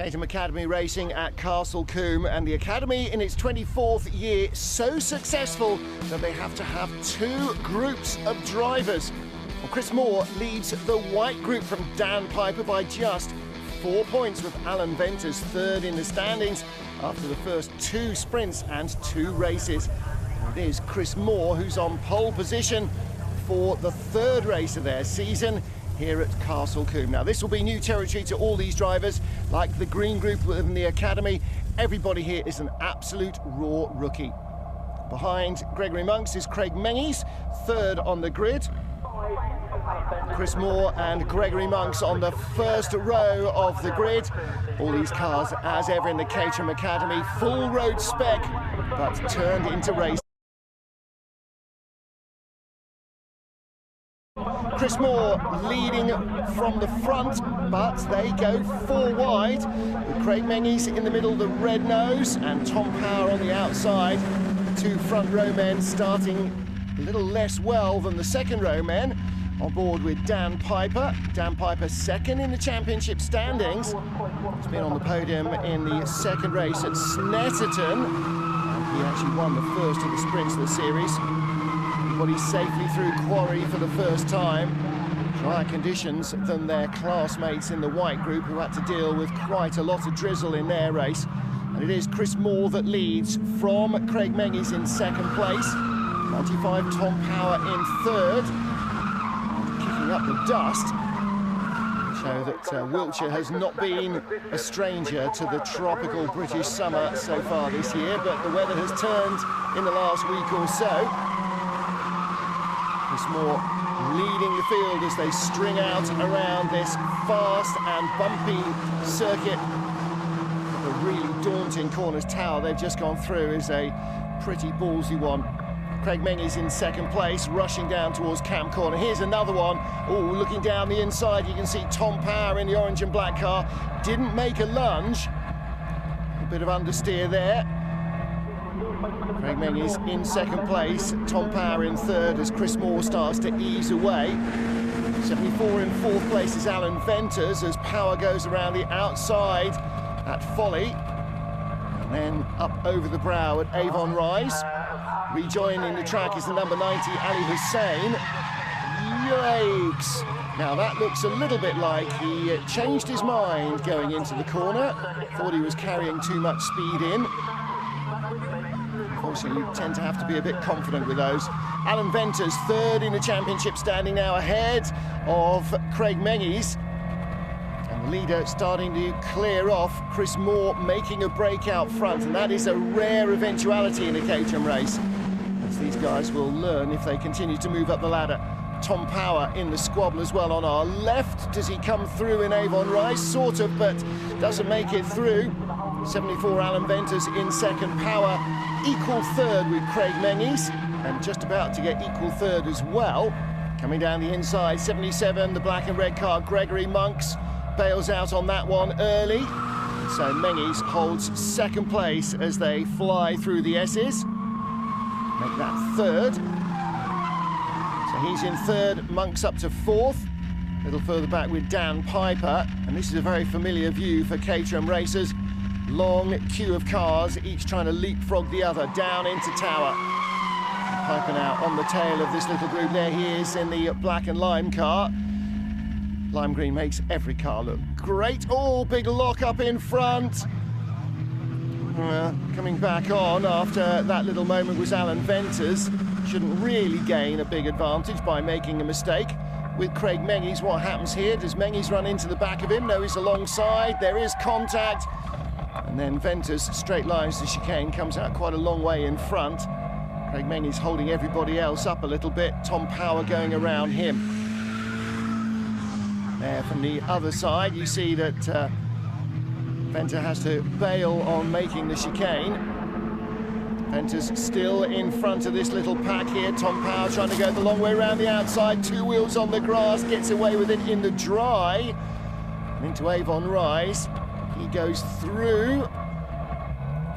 Caterham Academy racing at Castle Combe, and the Academy in its 24th year so successful that they have to have two groups of drivers. Well, Chris Moore leads the white group from Dan Piper by just 4 points, with Alan Venters third in the standings after the first two sprints and two races. And it is Chris Moore who's on pole position for the third race of their season here at Castle Combe. Now, this will be new territory to all these drivers. Like the green group within the Academy, everybody here is an absolute raw rookie. Behind Gregory Monks is Craig Menzies, third on the grid. Chris Moore and Gregory Monks on the first row of the grid. All these cars, as ever in the Caterham Academy, full road spec, but turned into race. Chris Moore leading from the front, but they go four wide, with Craig Menzies in the middle, the red nose, and Tom Power on the outside. The two front row men starting a little less well than the second row men. On board with Dan Piper. Dan Piper second in the championship standings. He's been on the podium in the second race at Snetterton. And he actually won the first of the sprints of the series. Everybody safely through quarry for the first time. Drier conditions than their classmates in the white group, who had to deal with quite a lot of drizzle in their race. And it is Chris Moore that leads from Craig Menzies in second place. 95 Tom Power in third. Kicking up the dust, show that Wiltshire has not been a stranger to the tropical British summer so far this year, but the weather has turned in the last week or so. Chris Moore leading the field as they string out around this fast and bumpy circuit. The really daunting Corners Tower they've just gone through is a pretty ballsy one. Craig Menzies in second place, rushing down towards Camp Corner. Here's another one. Oh, looking down the inside, you can see Tom Power in the orange and black car. Didn't make a lunge. A bit of understeer there. Craig Menzies in second place, Tom Power in third as Chris Moore starts to ease away. 74 in fourth place is Alan Venters as Power goes around the outside at Folly. And then up over the brow at Avon Rise. Rejoining the track is the number 90, Ali Hussein. Yikes! Now that looks a little bit like he changed his mind going into the corner. Thought he was carrying too much speed in. Unfortunately, you tend to have to be a bit confident with those. Alan Venters, third in the championship standing now, ahead of Craig Menzies. And the leader starting to clear off. Chris Moore making a break out front, and that is a rare eventuality in a Caterham race. These guys will learn if they continue to move up the ladder. Tom Power in the squabble as well on our left. Does he come through in Avon Rise? Sort of, but doesn't make it through. 74 Alan Venters in second. Power equal third with Craig Menzies, and just about to get equal third as well. Coming down the inside, 77, the black and red car, Gregory Monks bails out on that one early. So Menzies holds second place as they fly through the S's. Make that third. So he's in third, Monks up to fourth. A little further back with Dan Piper. And this is a very familiar view for Caterham racers. Long queue of cars, each trying to leapfrog the other down into Tower. Piper now on the tail of this little group. There he is in the black and lime car. Lime green makes every car look great. Oh, big lock up in front. Coming back on after that little moment was Alan Venters. Shouldn't really gain a big advantage by making a mistake. With Craig Menzies, what happens here? Does Menzies run into the back of him? No, he's alongside. There is contact. And then Venters, straight lines to chicane, comes out quite a long way in front. Craig Menzies holding everybody else up a little bit. Tom Power going around him. There from the other side, you see that Venter has to bail on making the chicane. Venter's still in front of this little pack here. Tom Power trying to go the long way around the outside. Two wheels on the grass, gets away with it in the dry. And into Avon Rise. He goes through.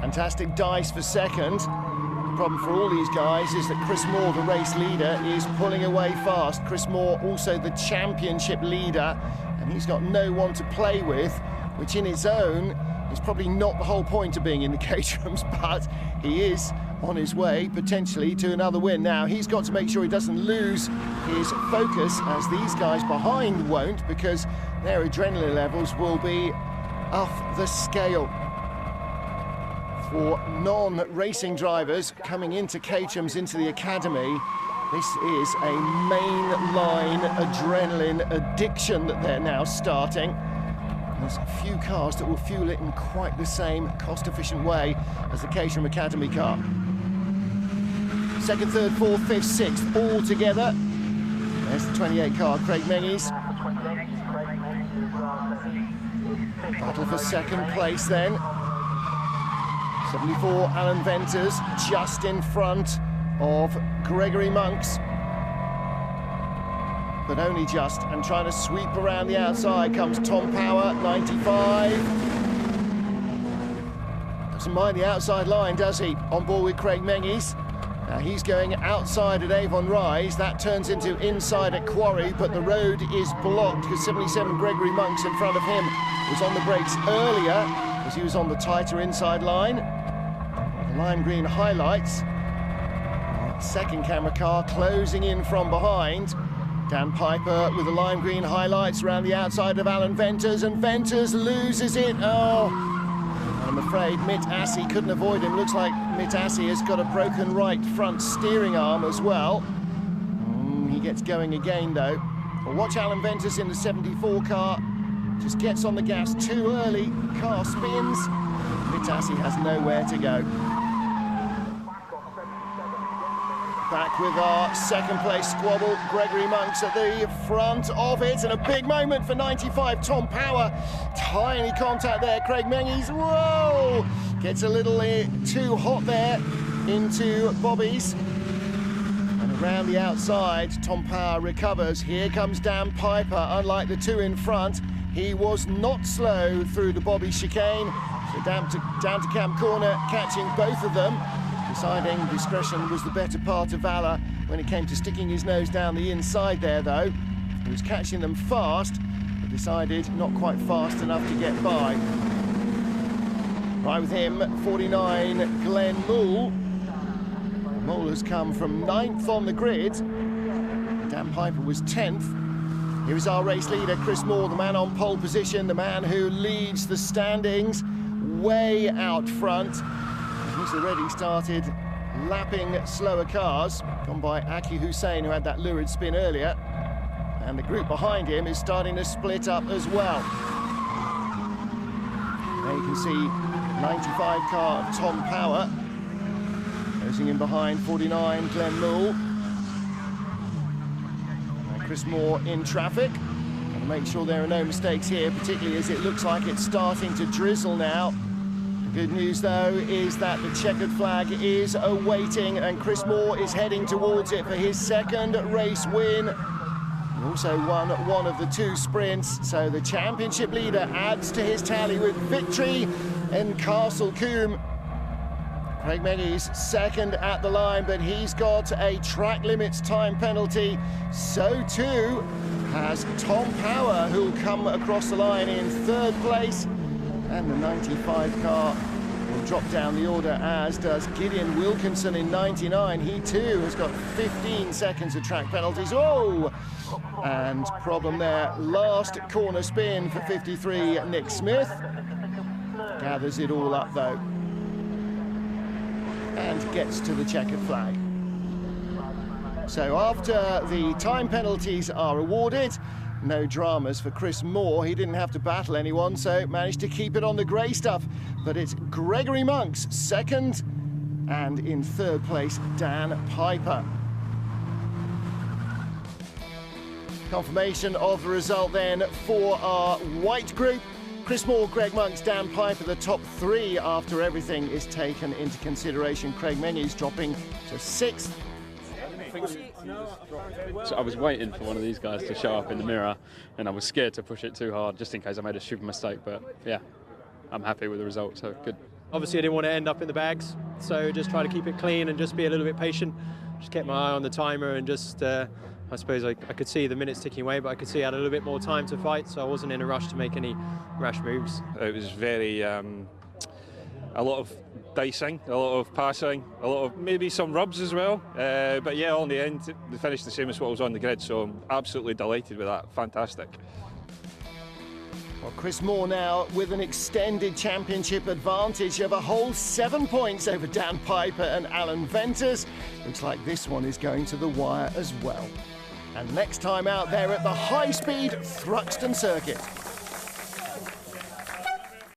Fantastic dice for second. The problem for all these guys is that Chris Moore, the race leader, is pulling away fast. Chris Moore, also the championship leader, and he's got no one to play with which in its own is probably not the whole point of being in the Caterhams, but he is on his way potentially to another win. Now he's got to make sure he doesn't lose his focus, as these guys behind won't, because their adrenaline levels will be off the scale. For non-racing drivers coming into Caterham's, into the academy, this is a mainline adrenaline addiction that they're now starting. There's a few cars that will fuel it in quite the same cost-efficient way as the Caterham Academy car. Second, third, fourth, fifth, sixth, all together. There's the 28 car, Craig Mengies. Battle for second place then. 74, Alan Venters, just in front of Gregory Monks. But only just, and trying to sweep around the outside comes Tom Power, 95. Doesn't mind the outside line, does he? On board with Craig Mengies. Now he's going outside at Avon Rise. That turns into inside at Quarry, but the road is blocked because 77 Gregory Monks in front of him was on the brakes earlier because he was on the tighter inside line. The lime green highlights. Second camera car closing in from behind. Dan Piper with the lime green highlights around the outside of Alan Venters, and Venters loses it. Oh, I'm afraid Mitt Assey couldn't avoid him. Looks like Mitt Assey has got a broken right front steering arm as well. He gets going again though. Well, watch Alan Venters in the 74 car. Just gets on the gas too early. Car spins. Mitt Assey has nowhere to go. Back with our second place squabble. Gregory Monks at the front of it, and a big moment for 95 Tom Power. Tiny contact there, Craig Mengies. Whoa! Gets a little too hot there into Bobby's. And around the outside, Tom Power recovers. Here comes Dan Piper. Unlike the two in front, he was not slow through the Bobby chicane. So down to Camp Corner, catching both of them. Deciding discretion was the better part of valour when it came to sticking his nose down the inside there, though. He was catching them fast, but decided not quite fast enough to get by. Right with him, 49, Glenn Moole. Moole has come from 9th on the grid. Dan Piper was 10th. Here is our race leader, Chris Moore, the man on pole position, the man who leads the standings way out front. He's already started lapping slower cars, gone by Aki Hussein, who had that lurid spin earlier. And the group behind him is starting to split up as well. There you can see 95 car of Tom Power. Closing in behind 49, Glenn Moole. And Chris Moore in traffic. Got to make sure there are no mistakes here, particularly as it looks like it's starting to drizzle now. The good news, though, is that the checkered flag is awaiting, and Chris Moore is heading towards it for his second race win. He also won one of the two sprints, so the championship leader adds to his tally with victory in Castle Combe. Craig Mengies second at the line, but he's got a track limits time penalty. So too has Tom Power, who'll come across the line in third place. And the 95 car will drop down the order, as does Gideon Wilkinson in 99. He too has got 15 seconds of track penalties. Oh! And problem there. Last corner spin for 53, Nick Smith. Gathers it all up though. And gets to the checkered flag. So after the time penalties are awarded, no dramas for Chris Moore. He didn't have to battle anyone, so managed to keep it on the grey stuff. But it's Gregory Monks second, and in third place, Dan Piper. Confirmation of the result then for our white group. Chris Moore, Greg Monks, Dan Piper, the top three after everything is taken into consideration. Craig Mengies dropping to 6th. So I was waiting for one of these guys to show up in the mirror, and I was scared to push it too hard just in case I made a stupid mistake, but yeah, I'm happy with the result, so good. Obviously I didn't want to end up in the bags, so just try to keep it clean and just be a little bit patient. Just kept my eye on the timer and just I suppose I could see the minutes ticking away, but I could see I had a little bit more time to fight, so I wasn't in a rush to make any rash moves. It was very, a lot of dicing, a lot of passing, a lot of maybe some rubs as well. But yeah, all in the end, they finished the same as what was on the grid, so I'm absolutely delighted with that. Fantastic. Well, Chris Moore now with an extended championship advantage of a whole 7 points over Dan Piper and Alan Venters. Looks like this one is going to the wire as well. And next time out there at the high-speed Thruxton circuit.